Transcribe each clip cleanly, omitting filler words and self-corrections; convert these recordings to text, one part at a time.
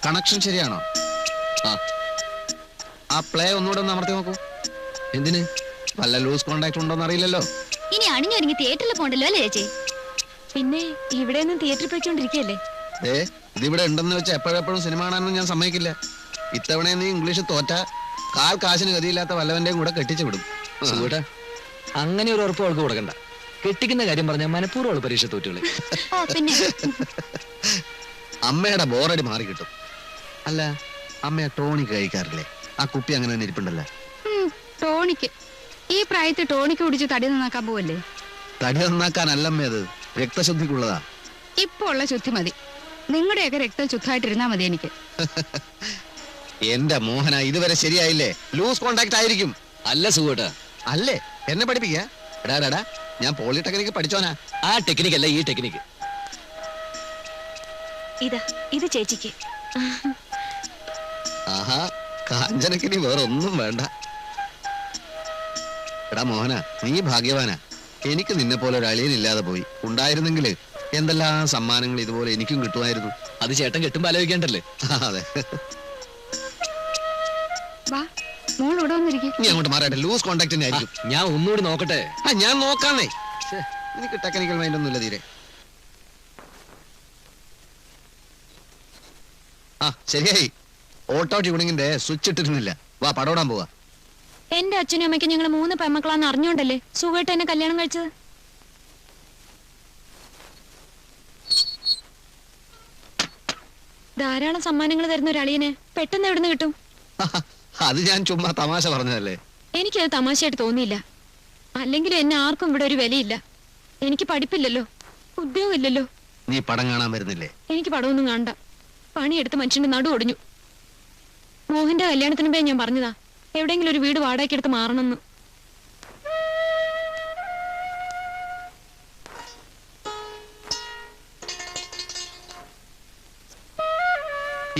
Connection ശരിയാണോ? ആ play ഒന്നുകൂടെ ഒന്ന് അമർത്തി നോക്കൂ. എന്തിന്? വല്ല ലൂസ് കോണ്ടാക്ട് ഉണ്ടോന്ന് അറിയില്ലല്ലോ. ഇനി അണിഞ്ഞൊരുങ്ങി തിയേറ്ററിൽ പോണ്ടല്ലോ അല്ലേ ചേച്ചി? പിന്നെ ഇവിടെ ഒന്നും തിയേറ്ററിൽ പോയിക്കൊണ്ടിരിക്കല്ലേ? ഇതിവിടെ ഉണ്ടെന്ന് വെച്ചാൽ എപ്പോഴെപ്പോഴും സിനിമ കാണാനൊന്നും ഞാൻ സമ്മതിക്കില്ല. ഇത്തവണ നീ ഇംഗ്ലീഷ് തോറ്റ കാശിന് ഗതിയില്ലാത്ത വല്ലവന്റെയും കൂടെ കെട്ടിച്ചു വിടും. അങ്ങനെ ഒരു ഉറപ്പ് അവൾക്ക് കൊടുക്കണ്ട. കെട്ടിക്കുന്ന കാര്യം പറഞ്ഞാൽ മനഃപൂർവ്വം പരീക്ഷ തോറ്റുകളെ. പിന്നെ അമ്മയുടെ ബോറടി മാറി കിട്ടും. അല്ല, അമ്മ ടോണിക് കഴിക്കാറില്ലേ? ആ കുപ്പി അങ്ങനെ തന്നെ ഇരിപ്പുണ്ടല്ലേ? ടോണിക്ക് ഈ പ്രായത്തിൽ ടോണിക്ക് കുടിച്ച് തടി നന്നാക്കാൻ പോവല്ലേ? തടി നന്നാക്കാനല്ലമ്മേ, അത് രക്തശുദ്ധിക്കുള്ളതാ. ഇപ്പൊ ഉള്ള ശുദ്ധി മതി. നിങ്ങളുടെയൊക്കെ രക്തം ശുദ്ധമായിട്ടിരുന്നാ മതി എനിക്ക്. എന്റെ മോഹന, ഇതുവരെ ശരിയായില്ലേ? ലൂസ് കോണ്ടാക്ട് ആയിരിക്കും. അല്ല സുഖേട്ടാ, അല്ലേ? എന്നെ പഠിപ്പിക്കാ? ഞാൻ പോളിടെക്നിക്ക് പഠിച്ചോനാ. ആ ടെക്നിക്ക് അല്ല, ഈ ടെക്നിക്ക്. ഇത് ചേച്ചിക്ക്. ആഹാ, കാഞ്ചനക്ക് നീ വേറെ ഒന്നും വേണ്ട. എടാ മോഹന, നീ ഭാഗ്യവാനാ. എനിക്ക് നിന്നെ പോലെ ഒരു അളിയനില്ലാതെ പോയി. ഉണ്ടായിരുന്നെങ്കിൽ എന്തെല്ലാം സമ്മാനങ്ങൾ ഇതുപോലെ എനിക്കും കിട്ടുമായിരുന്നു. അത് ചേട്ടൻ കെട്ടുമ്പോ ആലോചിക്കേണ്ടല്ലേ? അതെ. നീ അങ്ങോട്ട് മാറട്ടെ, ലൂസ് കോണ്ടാക്ട് ആയിരിക്കും. ഞാൻ ഒന്നുകൂടി നോക്കട്ടെ. ഞാൻ നോക്കാന്നേ. എനിക്ക് ടെക്നിക്കൽ മൈൻഡ് ഒന്നുമില്ല തീരെ. ശരിയായി. ഓട്ടോ ട്യൂണിങ്ങിന്റെ സ്വിച്ച് ഇട്ടിരുന്നില്ല. വാ, പടോടാൻ പോവാ. എന്റെ അച്ഛനും അമ്മയ്ക്കും ഞങ്ങൾ 3 പെമ്മക്കളാന്ന് അറിഞ്ഞോണ്ടല്ലേ സുഖമായിട്ട് എന്നെ കല്യാണം കഴിച്ചത്. ധാരാളം സമ്മാനങ്ങൾ തരുന്ന ഒരു അളിയനെ പെട്ടെന്ന് എവിടുന്ന് കിട്ടും? അത് ഞാൻ ചുമ്മാ തമാശ പറഞ്ഞതല്ലേ. എനിക്കത് തമാശയായിട്ട് തോന്നിയില്ല. അല്ലെങ്കിലും എന്നെ ആർക്കും ഇവിടെ ഒരു വിലയില്ല. എനിക്ക് പഠിപ്പില്ലല്ലോ, ഉദ്യോഗം ഇല്ലല്ലോ. നീ പടം കാണാൻ വരുന്നില്ലേ? എനിക്ക് പടമൊന്നും കാണണ്ട. പണിയെടുത്ത് മനുഷ്യന്റെ നടു ഒടിഞ്ഞു. മോഹന്റെ കല്യാണത്തിന് മുമ്പേ ഞാൻ പറഞ്ഞതാ എവിടെയെങ്കിലും ഒരു വീട് വാടകയ്ക്ക് എടുത്ത് മാറണമെന്ന്.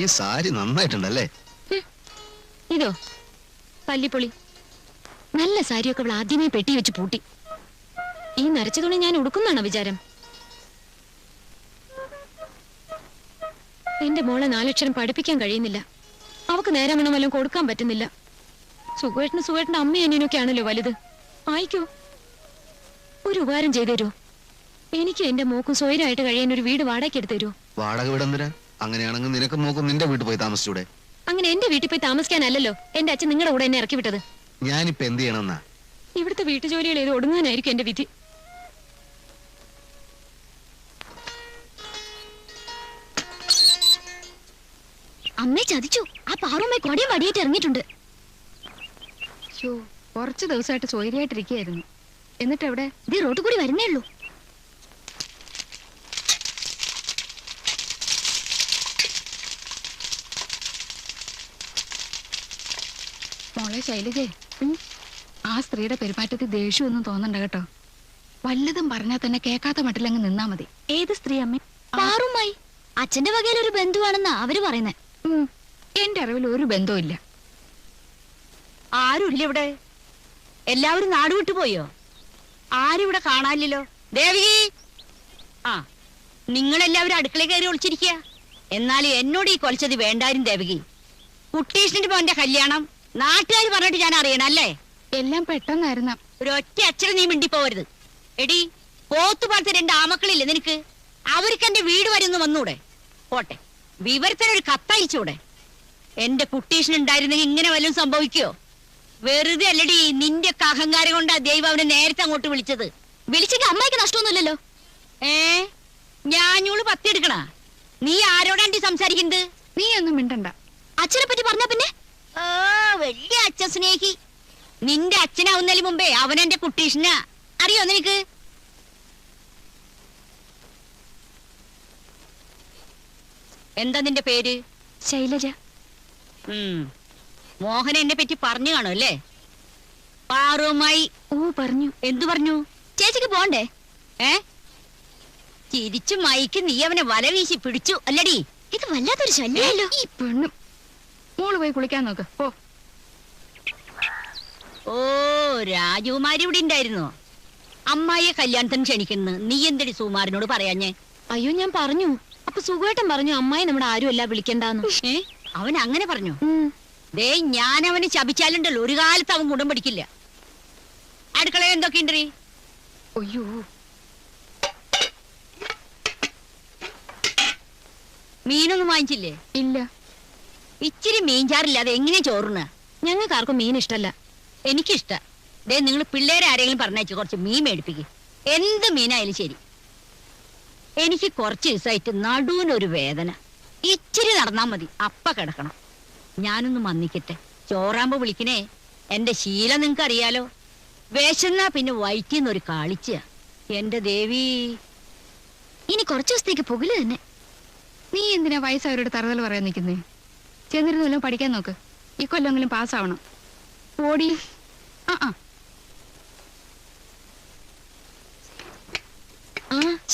ഈ സാരി നന്നായിട്ടുണ്ടല്ലേ? ഇതോ പല്ലിപ്പൊളി. നല്ല സാരിയൊക്കെ അവൾ ആദ്യമേ പെട്ടി വെച്ച് പൂട്ടി. ഈ നരച്ച തുണി ഞാൻ ഉടുക്കുന്നാണോ വിചാരം? എന്റെ മോളെ 4 അക്ഷരം പഠിപ്പിക്കാൻ കഴിയുന്നില്ല. അവക്ക് നേരം വേണം വല്ലതും കൊടുക്കാൻ പറ്റുന്നില്ല. സുഖേട്ടന്റെ അമ്മയും അനിയനൊക്കെ ആണല്ലോ വലുത്. ആയിക്കോ, ഒരു ഉപകാരം ചെയ്തു തരുമോ? എനിക്ക് എന്റെ മോക്കും സ്വൈരമായിട്ട് കഴിയാൻ ഒരു വീട് വാടകയ്ക്ക് എടുത്തു തരുമോ? വാടക വീടെന്തിനാ? അങ്ങനെയാണെങ്കിൽ നിനക്ക് മോക്കും നിന്റെ വീട്ടിൽ പോയി താമസിച്ചൂടെ? അങ്ങനെ എന്റെ വീട്ടിൽ പോയി താമസിക്കാനല്ലോ എന്റെ അച്ഛൻ നിങ്ങളുടെ കൂടെ എന്നെ ഇറക്കി വിട്ടത്. ഞാനിപ്പോ എന്ത് ചെയ്യണമെന്നാ? ഇവിടുത്തെ വീട്ടുജോലികൾ ചെയ്ത് ഒടുങ്ങാനായിരിക്കും എന്റെ വിധി. അമ്മേ ചതിച്ചു. ആ പാറുമ്മ കൊടിയും വടിയായിട്ട് ഇറങ്ങിയിട്ടുണ്ട്. കുറച്ചു ദിവസമായിട്ട് സ്വൈര്യമായിട്ടിരിക്കുകയായിരുന്നു. എന്നിട്ട് എവിടെ? ഇത് റോഡ് കൂടി വരുന്നേ ഉള്ളൂ. മോളെ ശൈലജേ, ആ സ്ത്രീയുടെ പെരുമാറ്റത്തിൽ ദേഷ്യമൊന്നും തോന്നണ്ട കേട്ടോ. വല്ലതും പറഞ്ഞാൽ തന്നെ കേൾക്കാത്ത മട്ടിലങ്ങ് നിന്നാ മതി. ഏത് സ്ത്രീ അമ്മ? പാറുമായി. അച്ഛന്റെ വകയിൽ ഒരു ബന്ധുവാണെന്നാ അവര് പറയുന്നേ. എന്റെ അറിവിൽ ഒരു ബന്ധവും ഇല്ല. ആരുമില്ല ഇവിടെ. എല്ലാവരും നാട് വിട്ടുപോയോ? ആരും ഇവിടെ കാണാനില്ലല്ലോ. ദേവി, നിങ്ങളെല്ലാവരും അടുക്കള കയറി ഒളിച്ചിരിക്കുക. എന്നാലും എന്നോട് ഈ കൊലച്ചത് വേണ്ടായിരുന്നു ദേവകി. കുട്ടീഷ്ണന്റെ മോന്റെ കല്യാണം നാട്ടുകാർ പറഞ്ഞിട്ട് ഞാൻ അറിയണം അല്ലേ? എല്ലാം പെട്ടെന്നായിരുന്ന. ഒരൊറ്റ അച്ഛനെ നീ മിണ്ടിപ്പോവരുത്. എടി, പോത്തുപാലത്തെ 2 ആമക്കളില്ലേ നിനക്ക്? അവർക്ക് എന്റെ വീട് വരുന്നു വന്നൂടെ? പോട്ടെ, വിവരത്തിനൊരു കത്തയച്ചൂടെ? എന്റെ കുട്ടീഷ്ണൻ ഉണ്ടായിരുന്നെങ്കിൽ ഇങ്ങനെ വല്ലതും സംഭവിക്കോ? വെറുതെ അല്ലടി, നിന്റെ അഹങ്കാരം കൊണ്ടാ ദൈവം അവനെ നേരത്തെ അങ്ങോട്ട് വിളിച്ചത്. വിളിച്ചെങ്കിൽ അമ്മയ്ക്ക് നഷ്ടമൊന്നുമില്ലല്ലോ. ഞാനൂള് പത്തിയെടുക്കണ. നീ ആരോടാണ്ടി സംസാരിക്കുന്നത്? നീ ഒന്നും മിണ്ടണ്ട. അച്ഛനെ പറ്റി പറഞ്ഞ പിന്നെ വലിയ അച്ഛൻ സ്നേഹി. നിന്റെ അച്ഛനാവുന്നതിന് മുമ്പേ അവനെന്റെ കുട്ടീഷ്ണ. അറിയോ നിനക്ക്? എന്താ നിന്റെ പേര്? ശൈലജ. മോഹൻ എന്നെ പറ്റി പറഞ്ഞു കാണും അല്ലേ? പാറുമായി. പറഞ്ഞു. എന്തു പറഞ്ഞു? ചേച്ചിക്ക് പോണ്ടേ? ചിരിച്ചു മയക്ക് നീ അവനെ വല വീശി പിടിച്ചു അല്ലടി. ഇത് വല്ലാത്തൊരു ശല്യമല്ലോ. ഈ പെണ്ണും. മോള് പോയി കുളിക്കാൻ നോക്ക്. ഓ ഓ രാജകുമാരി ഇവിടെ ഉണ്ടായിരുന്നോ? അമ്മായിയെ കല്യാണത്തിന് ക്ഷണിക്കുന്നു. നീ എന്തെടി സുമാരനോട് പറയാഞ്ഞേ? അയ്യോ ഞാൻ പറഞ്ഞു. അപ്പൊ സുഖമായിട്ടും പറഞ്ഞു അമ്മായി നമ്മുടെ ആരുമല്ല വിളിക്കണ്ടെന്ന്. അവൻ അങ്ങനെ പറഞ്ഞു? ദേ ഞാൻ അവന് ശപിച്ചാലുണ്ടല്ലോ ഒരു കാലത്ത് അവൻ ഗുണം പഠിക്കില്ല. അടുക്കളയിൽ എന്തൊക്കെയുണ്ടീ? അയ്യോ മീനൊന്നും വാങ്ങിച്ചില്ലേ? ഇല്ല. ഇച്ചിരി മീൻചാറില്ലാതെ എങ്ങനെയാ ചോറുന്ന? ഞങ്ങൾക്ക് ആർക്കും മീൻ ഇഷ്ടല്ല. എനിക്കിഷ്ട. ദേ നിങ്ങൾ പിള്ളേരെ ആരെങ്കിലും പറഞ്ഞയച്ച് കുറച്ച് മീൻ മേടിപ്പിക്കും. എന്ത് മീനായാലും ശരി. എനിക്ക് കുറച്ച് ദിവസമായിട്ട് നടുവിനൊരു വേദന. ഇച്ചിരി നടന്നാ മതി, അപ്പ കിടക്കണം. ഞാനൊന്ന് മന്നിക്കട്ടെ. ചോറാകുമ്പോ വിളിക്കണേ. എന്റെ ശീലം നിങ്ങക്ക് അറിയാലോ. വിശന്നാ പിന്നെ വയറ്റിന്നൊരു കാളിച്ച. എന്റെ ദേവി, ഇനി കുറച്ചു ദിവസത്തേക്ക് പുകല് തന്നെ. നീ എന്തിനാ വയസ്സവരോട് തറുതൽ പറയാൻ നിൽക്കുന്നേ? ചെന്നിരുന്നല്ലോ പഠിക്കാൻ നോക്ക്. ഈ കൊല്ലെങ്കിലും പാസ്സാവണം. ഓടി. ആ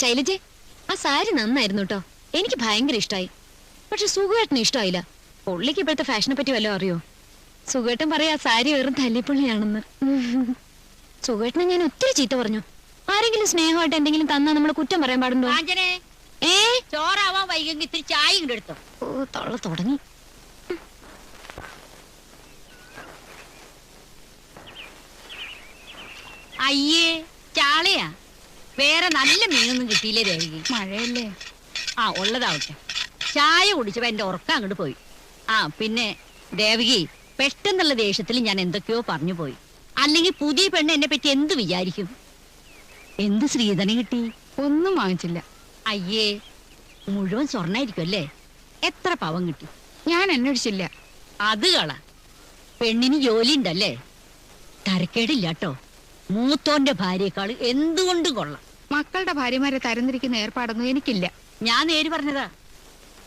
ശൈലജെ, ആ സാരി നന്നായിരുന്നു കേട്ടോ. എനിക്ക് ഭയങ്കര ഇഷ്ടമായി. പക്ഷെ സുഖേട്ടന് ഇഷ്ടമായില്ല. പുള്ളിക്ക് ഇപ്പോഴത്തെ ഫാഷനെ പറ്റി വല്ലതും അറിയോ? സുഖേട്ടൻ പറയാ സാരി വെറും തല്ലിപ്പുള്ളിയാണെന്ന്. സുഖേട്ടനെ ഞാൻ ഒത്തിരി ചീത്ത പറഞ്ഞു. ആരെങ്കിലും സ്നേഹമായിട്ട് എന്തെങ്കിലും തന്നാ നമ്മള് കുറ്റം പറയാൻ പാടുണ്ടോ? ചോറാവാൻ വൈകി ഇത്തിരി ചായ ഇങ്ങോട്ട് എടുത്തോ. ഓ തള്ള തുടങ്ങി. അയ്യേ ചാളയാ. വേറെ നല്ല മീനൊന്നും കിട്ടിയില്ലേ ദേവിക്ക്? മഴയല്ലേ? ആ ഉള്ളതാവട്ടെ. ചായ കുടിച്ചപ്പോ എന്റെ ഉറക്കം അങ്ങോട്ട് പോയി. ആ പിന്നെ ദേവികി, പെട്ടെന്നുള്ള ദേഷ്യത്തിൽ ഞാൻ എന്തൊക്കെയോ പറഞ്ഞു പോയി. അല്ലെങ്കിൽ പുതിയ പെണ്ണ് എന്നെ പറ്റി എന്ത് വിചാരിക്കും? എന്ത് ശ്രീധനം കിട്ടി? ഒന്നും വാങ്ങിച്ചില്ല. അയ്യേ, മുഴുവൻ സ്വർണ്ണായിരിക്കും അല്ലേ? എത്ര പവൻ കിട്ടി? ഞാൻ അന്വേഷിച്ചില്ല. അത് കള. പെണ്ണിന് ജോലി ഉണ്ടല്ലേ? തരക്കേടില്ല കേട്ടോ. മൂത്തോന്റെ ഭാര്യയെക്കാൾ എന്തുകൊണ്ടും കൊള്ളാം. മക്കളുടെ ഭാര്യമാരെ തരംതിരിക്കുന്ന ഏർപ്പാടൊന്നും എനിക്കില്ല. ഞാൻ നേര് പറഞ്ഞതാ.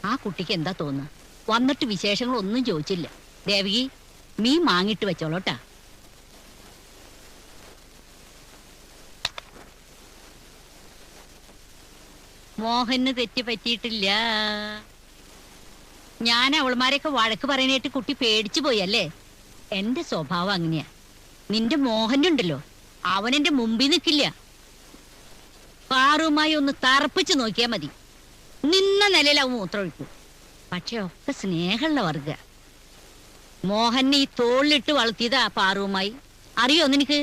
ആ കുട്ടിക്ക് എന്താ തോന്നുക? വന്നിട്ട് വിശേഷങ്ങളൊന്നും ചോദിച്ചില്ല. ദേവകി, മീൻ മാങ്ങിട്ട് വെച്ചോളോട്ടാ. മോഹന് തെറ്റ് പറ്റിയിട്ടില്ല. ഞാൻ അവൾമാരെയൊക്കെ വഴക്ക് പറയാനായിട്ട് കുട്ടി പേടിച്ചു പോയി അല്ലേ? എന്റെ സ്വഭാവം അങ്ങനെയാ. നിന്റെ മോഹനുണ്ടല്ലോ, അവൻ എന്റെ മുമ്പിൽ നിൽക്കില്ല. പാറുമായി ഒന്ന് തറപ്പിച്ചു നോക്കിയാ മതി. നിന്ന നിലയിൽ അവൻ മൂത്രമൊഴിക്കും. പക്ഷെ ഒക്കെ സ്നേഹമുള്ള വർഗ. മോഹനെ ഈ തോളിലിട്ട് വളർത്തിയതാ പാറുമായി. അറിയോ നിനക്ക്?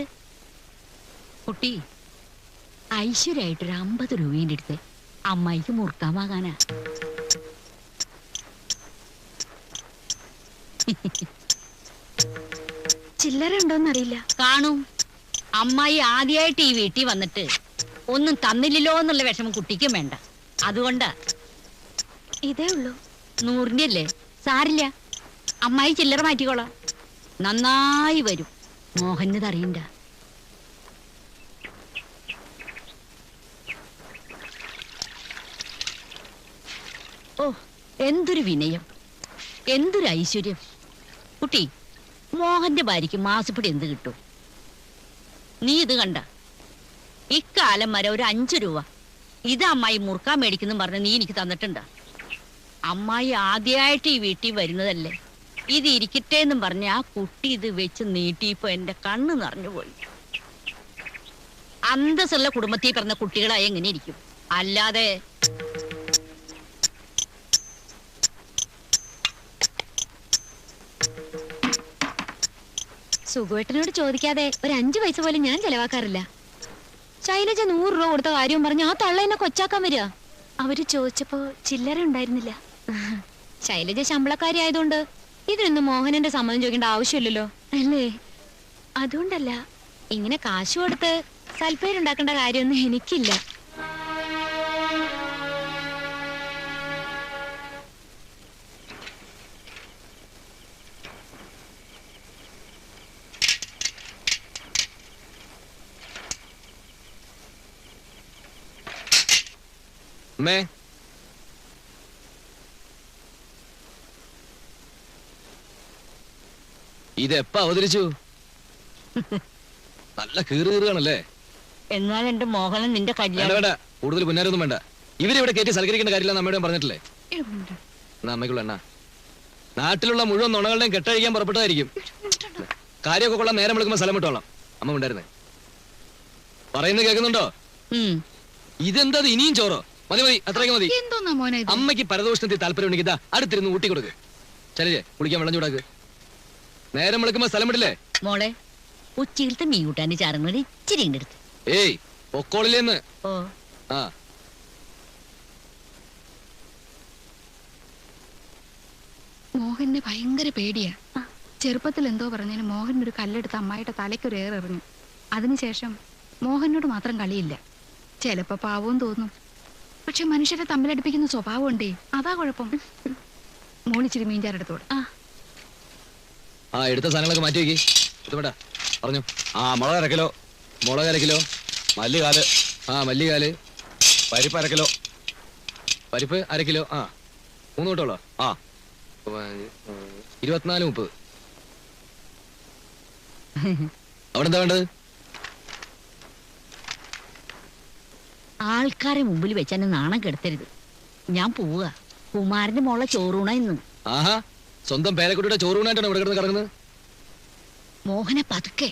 കുട്ടി, ഐശ്വര്യായിട്ടൊരു 50 രൂപയുടെ അടുത്ത് അമ്മായിക്ക് മുറുക്കാൻ വാങ്ങാനാ. ചില്ലറ ഉണ്ടോന്നറിയില്ല. കാണും. അമ്മായി ആദ്യമായിട്ട് ഈ വീട്ടിൽ വന്നിട്ട് ഒന്നും തന്നില്ലല്ലോ എന്നുള്ള വിഷമം കുട്ടിക്കും വേണ്ട. അതുകൊണ്ടാ. ഇതേ ഉള്ളൂ. 100 അല്ലേ? സാരില്ല, അമ്മായി ചില്ലറ മാറ്റിക്കോളാം. നന്നായി വരും. മോഹന് അറിയണ്ട. ഓ, എന്തൊരു വിനയം, എന്തൊരു ഐശ്വര്യം. കുട്ടി, മോഹന്റെ ഭാര്യയ്ക്ക് മാസപ്പടി എന്ത് കിട്ടും? നീ ഇത് കണ്ട? ഇക്കാലം വരെ ഒരു 5 രൂപ ഇത് അമ്മായി മുറുക്കാൻ മേടിക്കുന്നു പറഞ്ഞ് നീ എനിക്ക് തന്നിട്ടുണ്ടാ? അമ്മായി ആദ്യമായിട്ട് ഈ വീട്ടിൽ വരുന്നതല്ലേ? ഇത് ഇരിക്കട്ടെ എന്നും പറഞ്ഞ ആ കുട്ടി ഇത് വെച്ച് നീട്ടിയപ്പോ എന്റെ കണ്ണ് നിറഞ്ഞു പോയി. അന്തസ്സുള്ള കുടുംബത്തിൽ പിറന്ന കുട്ടികളായി എങ്ങനെ ഇരിക്കും? അല്ലാതെ സുഖേട്ടനോട് ചോദിക്കാതെ ഒരു 5 പൈസ പോലും ഞാൻ ചെലവാക്കാറില്ല. ശൈലജ 100 രൂപ കൊടുത്ത കാര്യവും പറഞ്ഞ് ആ തള്ള എന്നെ കൊച്ചാക്കാൻ വരിക. അവര് ചോദിച്ചപ്പോ ചില്ലറ ഉണ്ടായിരുന്നില്ല. ശൈലജ ശമ്പളക്കാരി ആയതുകൊണ്ട് ഇതിനൊന്നും മോഹനന്റെ സമ്മതം ചോദിക്കേണ്ട ആവശ്യമില്ലല്ലോ അല്ലേ? അതുകൊണ്ടല്ല, ഇങ്ങനെ കാശ് കൊടുത്ത് സൽപ്പേരുണ്ടാക്കേണ്ട കാര്യമൊന്നും എനിക്കില്ല. അമ്മേ, ഇതെപ്പ അവതരിച്ചു? നല്ല കീറുകീറുകയാണല്ലേ? എന്നാൽ എന്റെ മോഹനൻ നിന്റെ വേണ്ട കല്യാണം. വേണ്ട, കൂടുതൽ പുന്നാരൊന്നും വേണ്ട. ഇവരിവിടെ കയറ്റി സൽക്കരിക്കേണ്ട കാര്യമില്ല നമ്മയോടും പറഞ്ഞിട്ടില്ലേ? എന്നാ അമ്മയ്ക്കുള്ള എണ്ണ. നാട്ടിലുള്ള മുഴുവൻ നുണകളുടെയും കെട്ടഴിക്കാൻ പുറപ്പെട്ടതായിരിക്കും. കാര്യമൊക്കെ കൊള്ളാൻ നേരം വിളിക്കുമ്പോ സ്ഥലം വിട്ടോളാം. അമ്മ ഉണ്ടായിരുന്നേ പറയുന്നത് കേൾക്കുന്നുണ്ടോ? ഇതെന്താ ഇനിയും ചോറോ? മതി മതി, അത്രയ്ക്ക് മതി. എന്തോന്നാ മോനെ ഇത്? അമ്മയ്ക്ക് പരദോഷത്തിൽ താല്പര്യം ഉണ്ടെങ്കിൽ ഇതാ അടുത്തിരുന്ന് ഊട്ടി കൊടുക്ക്. ചലിജെ കുളിക്കാൻ വെള്ളം ചൂടാക്ക്. നേരം വിളിക്കുമ്പോ സ്ഥലം വിടില്ലേ? മോളെ ഉച്ചയിലത്തെ മീൻ കൂട്ടാന്റെ ചാറുങ്ങൾ ഇച്ചിരി എടുത്ത്. ഏയ് പൊക്കോളില്ലെന്ന്. ഓ ആ മോഹന് ഭയങ്കര പേടിയാ. ചെറുപ്പത്തിൽ എന്തോ പറഞ്ഞതിന് മോഹൻ ഒരു കല്ലെടുത്ത് അമ്മായിയുടെ തലയ്ക്കൊരു ഏറെറിഞ്ഞു. അതിനുശേഷം മോഹനോട് മാത്രം കളിയില്ല. ചിലപ്പോ പാവവും തോന്നും, പക്ഷെ മനുഷ്യരെ തമ്മിലടുപ്പിക്കുന്ന സ്വഭാവം ഉണ്ടേ, അതാ കുഴപ്പം. മോളിച്ചിരി മീൻചാരെടുത്തോട്. ആ എടുത്ത സാധനങ്ങളൊക്കെ മാറ്റി വെക്കി. വേണ്ട പറഞ്ഞു. ആ മുളക് 1/2 കിലോ. മുളക് 1/2 കിലോ. മല്ലികാല്. ആ മല്ലികാല്. പരിപ്പ് 1/2 കിലോ. പരിപ്പ് 1/2 കിലോ. ആ 3 കൂട്ടോളോ? ആ 24 30. അവിടെ എന്താ വേണ്ടത്? ആൾക്കാരെ മുമ്പിൽ വെച്ചെന്നെ നാണം കെടുത്തരുത്. ഞാൻ പോവുക. കുമാരന്റെ മോളെ ചോറൂണ ഇന്ന്. ആഹാ, സ്വന്തം പേരക്കുട്ടിയുടെ ചോറൂണായിട്ടാണ് ഇവിടെ കിടന്ന് കിടക്കുന്നത്. മോഹനെ പതുക്കെ.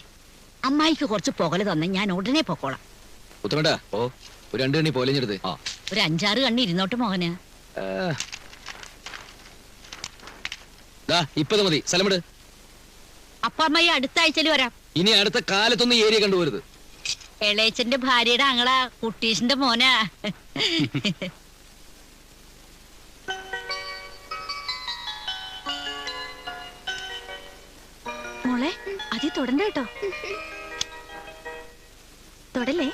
അമ്മായിക്ക് കുറച്ച് പുകല് തന്നെ, ഞാൻ ഉടനെ പൊക്കോളാം. ഉത്തമേട്ടാ ഓ ഒരു 2 കണ്ണി പോലെഞ്ഞെടുത്ത്. ആ ഒരു 5-6 കണ്ണി ഇരുന്നോട്ട് മോഹന്. ഇപ്പത് മതി. സ്ഥലം വിട്. അപ്പ അമ്മായി അടുത്ത ആഴ്ചയിൽ വരാം. ഇനി അടുത്ത കാലത്തൊന്നും ഏരിയ കണ്ടുപോരുത്. എളേച്ചന്റെ ഭാര്യയുടെ അങ്ങളാ കുട്ടീഷിന്റെ മോനാ. മോളെ അതി തൊടണ്ട കേട്ടോ. തൊടല്ലേ?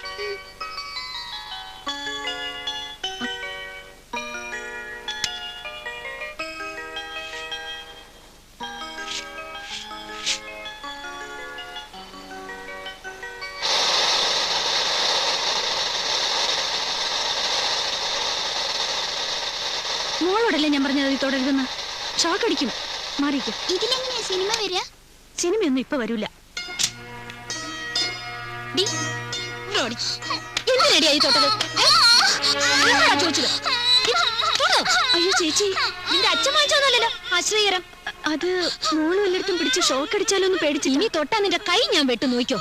മോളോടല്ലേ ഞാൻ പറഞ്ഞത് അത് തുടരുതെന്ന്. ഷോക്ക് അടിക്കും. മാറിക്കും. ഇതിലെങ്ങനെയാ സിനിമ വരിക? സിനിമയൊന്നും ഇപ്പൊ വരൂല. എന്തിനടിയായി തൊട്ടത്? ചോദിച്ചത്. അയ്യോ ചേച്ചി, നിന്റെ അച്ഛൻ വാങ്ങിച്ചോന്നല്ലോ ആശ്രയരം. അത് മോളും എല്ലായിടത്തും പിടിച്ച് ഷോക്ക് അടിച്ചാലോ ഒന്ന് പേടിച്ചു. ഇനി തൊട്ടാ നിന്റെ കൈ ഞാൻ വെട്ടു നോക്കിക്കോ.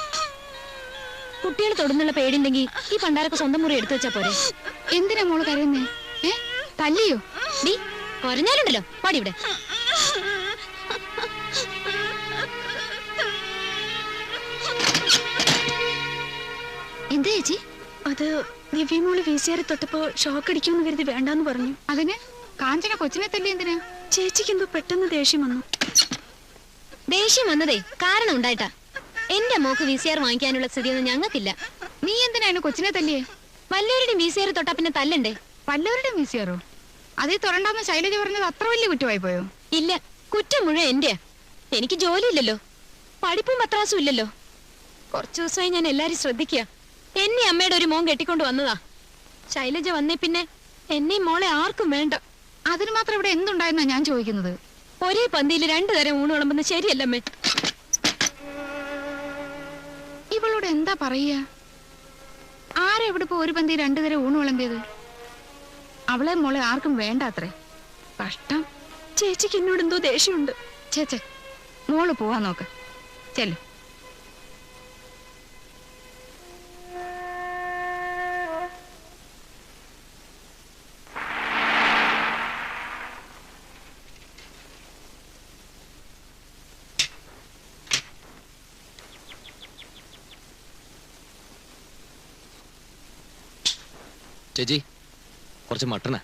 കുട്ടികൾ തൊടുന്നുള്ള പേടിണ്ടെങ്കിൽ ഈ പണ്ടാരൊക്കെ സ്വന്തം മുറി എടുത്തു വെച്ചാ പോരെ. എന്തിനാ മോള് കരയുന്നേ? തല്ലിയോ? നീ കുറഞ്ഞാലുണ്ടല്ലോ പാടി ഇവിടെ. എന്താ ചേച്ചി? അത് ദിവ്യമോള് VCR തൊട്ടപ്പോ ഷോക്ക് അടിക്കുമെന്ന് കരുതി വേണ്ടാന്ന് പറഞ്ഞു. അതിന് കാഞ്ചന കൊച്ചിനെ തല്ലി എന്തിനാ? ചേച്ചിക്ക് എന്തോ പെട്ടെന്ന് ദേഷ്യം വന്നു. ദേഷ്യം വന്നതേ കാരണം ഉണ്ടായിട്ടാ. എന്റെ മോക്ക് VCR വാങ്ങിക്കാനുള്ള സ്ഥിതിയൊന്നും ഞങ്ങൾക്കില്ല. നീ എന്തിനാണ് കൊച്ചിനെ തല്ലിയേ? വല്ലവരുടെയും VCR തൊട്ടാ പിന്നെ തല്ലണ്ടേ? വല്ലവരുടെയും VCRോ? അതേ തുറണ്ടാന്ന് ശൈലജ പറഞ്ഞത് അത്ര വലിയ കുറ്റമായി പോയോ? ഇല്ല, കുറ്റം മുഴുവൻ എന്റെയാ. എനിക്ക് ജോലിയില്ലല്ലോ, പഠിപ്പും പത്രാസും ഇല്ലല്ലോ. കുറച്ചു ദിവസമായി ഞാൻ എല്ലാരും ശ്രദ്ധിക്കുക. എന്നെ അമ്മയുടെ ഒരു മോൻ കെട്ടിക്കൊണ്ട് വന്നതാ. ശൈലജ വന്നേ പിന്നെ എന്നെയും മോളെ ആർക്കും വേണ്ട. അതിന് മാത്രം ഇവിടെ എന്തുണ്ടായെന്നാ ഞാൻ ചോദിക്കുന്നത്. ഒരേ പന്തിയിൽ 2 തരം ഊണ് വിളമ്പുന്നത് ശരിയല്ലമ്മേ. ഇവളോട് എന്താ പറയുക? ആരെവിടെ ഇപ്പൊ ഒരു പന്തി 2 തരം ഊണ് വിളമ്പിയത്? അവളെ മോളെ ആർക്കും വേണ്ട അത്രേ. കഷ്ടം. ചേച്ചിക്ക് എന്നോട് എന്തോ ദേഷ്യമുണ്ട്. ചേച്ചേ, മോള് പോവാൻ നോക്ക്. ചെല്ലു. ചേച്ചി കുറച്ച് മട്ടനാ.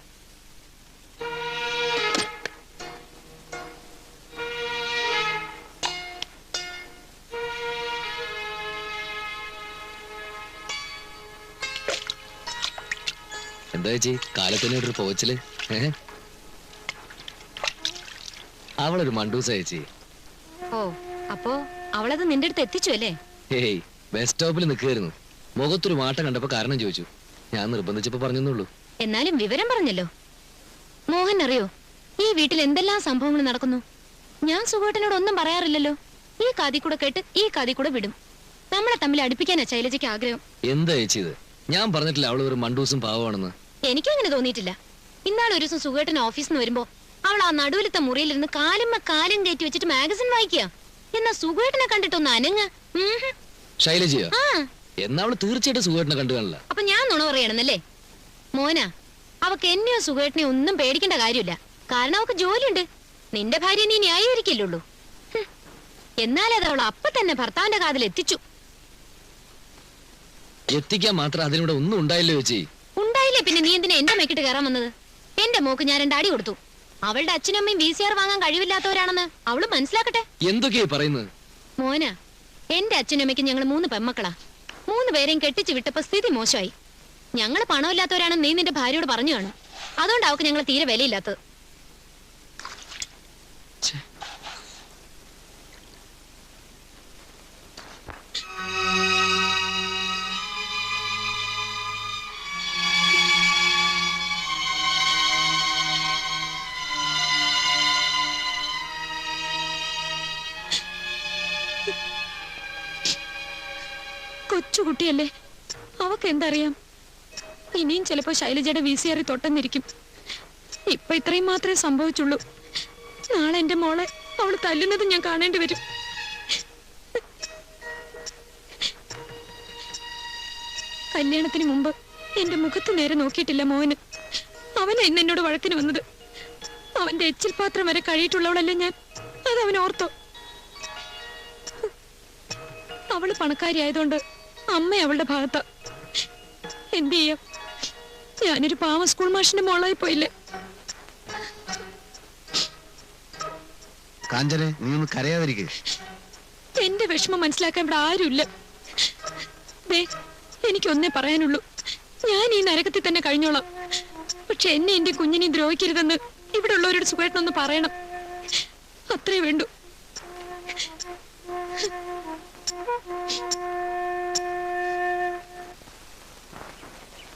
എന്താ ചേച്ചി കാലത്തിന് ഒരു പോച്ചില്? അവളൊരു മണ്ടൂസ ചേച്ചി. ഓ, അപ്പോ അവളത് നിന്റെ അടുത്ത് എത്തിച്ചു അല്ലേ? ഹേയ്, ബസ് സ്റ്റോപ്പിൽ നിൽക്കുകയായിരുന്നു. മുഖത്തൊരു മാട്ടം കണ്ടപ്പോ കാരണം ചോദിച്ചു. ഞാൻ നിർബന്ധിച്ചപ്പോ പറഞ്ഞെന്നുള്ളൂ. എന്നാലും വിവരം പറഞ്ഞല്ലോ. മോഹൻ അറിയോ ഈ വീട്ടിൽ എന്തെല്ലാം സംഭവങ്ങൾ നടക്കുന്നു? ഞാൻ സുഖേട്ടനോട് ഒന്നും പറയാറില്ലല്ലോ. ഈ കാതി കൂടെ കേട്ട് ഈ കാതി കൂടെ വിടും. നമ്മളെ തമ്മിൽ അടുപ്പിക്കാനാ ശൈലജയ്ക്ക് ആഗ്രഹം. എന്താ ചേച്ചി ഇത്? ഞാൻ പറഞ്ഞിട്ടില്ല അവള് ഒരു മണ്ടൂസും പാവമാണെന്ന്. എനിക്കും അങ്ങനെ തോന്നിയിട്ടില്ല. ഇന്നാളെ ഒരു ദിവസം സുഖേട്ടൻ ഓഫീസിൽ നിന്ന് വരുമ്പോ അവൾ ആ നടുവിലത്തെ മുറിയിലിരുന്ന് കാലും കയറ്റി വെച്ചിട്ട് മാഗസിൻ വായിക്കുക. എന്നാ സുഖേട്ടനെ കണ്ടിട്ടൊന്ന് അനങ്ങ. ശൈലജയോ? ആ എന്നാ അവള് തീർച്ചയായിട്ടും സുഖേട്ടനെ കണ്ടു കാണില്ല. അപ്പൊ ഞാൻ നുണ പറയണമെന്നല്ലേ? മോന, അവക്ക് എന്നെയോ സുഖേട്ടനെയോ ഒന്നും പേടിക്കേണ്ട കാര്യമില്ല. കാരണം അവക്ക് ജോലിയുണ്ട്. നിന്റെ ഭാര്യ നീ ന്യായീകരിക്കില്ലുള്ളൂ. എന്നാലത് അവൾ അപ്പൊ തന്നെ ഭർത്താവിന്റെ കാതിൽ എത്തിച്ചു. എത്തിക്കാൻ മാത്രം അതിനൂടെ ഒന്നും ഉണ്ടായില്ലോ ചേച്ചി. ഉണ്ടായില്ലേ പിന്നെ നീ എന്തിനാ എന്റെ മെക്കിട്ട് കയറാൻ വന്നത്? എന്റെ മോക്ക് ഞാൻ 2 അടി കൊടുത്തു. അവളുടെ അച്ഛനും അമ്മയും VCR വാങ്ങാൻ കഴിവില്ലാത്തവരാണെന്ന് അവള് മനസ്സിലാക്കട്ടെ. എന്തൊക്കെയാ പറയുന്നത്? മോന, എന്റെ അച്ഛനും അമ്മയ്ക്കും ഞങ്ങൾ 3 പെമ്മക്കളാ. 3 പേരെയും കെട്ടിച്ചു വിട്ടപ്പോ സ്ഥിതി മോശമായി. ഞങ്ങള് പണമില്ലാത്തവരാണെന്ന് നീ നിന്റെ ഭാര്യയോട് പറഞ്ഞു കാണും. അതുകൊണ്ട് അവക്ക് ഞങ്ങൾ തീരെ വിലയില്ലാത്തത്. കൊച്ചുകുട്ടിയല്ലേ, അവക്ക് എന്തറിയാം? ഇനിയും ചിലപ്പോ ശൈലജയുടെ VCR തൊട്ടെന്നിരിക്കും. ഇപ്പൊ ഇത്രയും മാത്രമേ സംഭവിച്ചുള്ളൂ. നാളെ എന്റെ മോളെ അവള് തല്ലുന്നത് ഞാൻ കാണേണ്ടി വരും. കല്യാണത്തിന് മുമ്പ് എന്റെ മുഖത്ത് നേരെ നോക്കിയിട്ടില്ല മോന്. അവനാ ഇന്ന് എന്നോട് വഴക്കിന് വന്നത്. അവന്റെ എച്ചിൽ പാത്രം വരെ കഴിയിട്ടുള്ളവളല്ലേ ഞാൻ. അത് അവൻ ഓർത്തോ? അവള് പണക്കാരി ആയതുകൊണ്ട് അമ്മ അവളുടെ ഭാഗത്താ. എന്ത് ചെയ്യാം, ഞാനൊരു പാവ സ്കൂൾ മാഷിന്റെ മോളായി പോയില്ലേ. കാഞ്ചനെ, നീ ഒന്ന് കരയാതിരിക്കേ. എന്റെ വിഷമം മനസ്സിലാക്കാൻ ഇവിടെ ആരുമില്ല. ദേ, എനിക്കൊന്നേ പറയാനുള്ളൂ. ഞാൻ ഈ നരകത്തിൽ തന്നെ കഴിഞ്ഞോളാം. പക്ഷെ എന്നെ എന്റെ കുഞ്ഞിനെ ദ്രോഹിക്കരുതെന്ന് ഇവിടെ ഉള്ളവരോട് സുഖമായിട്ടൊന്ന് പറയണം. അത്രേ വേണ്ടൂ.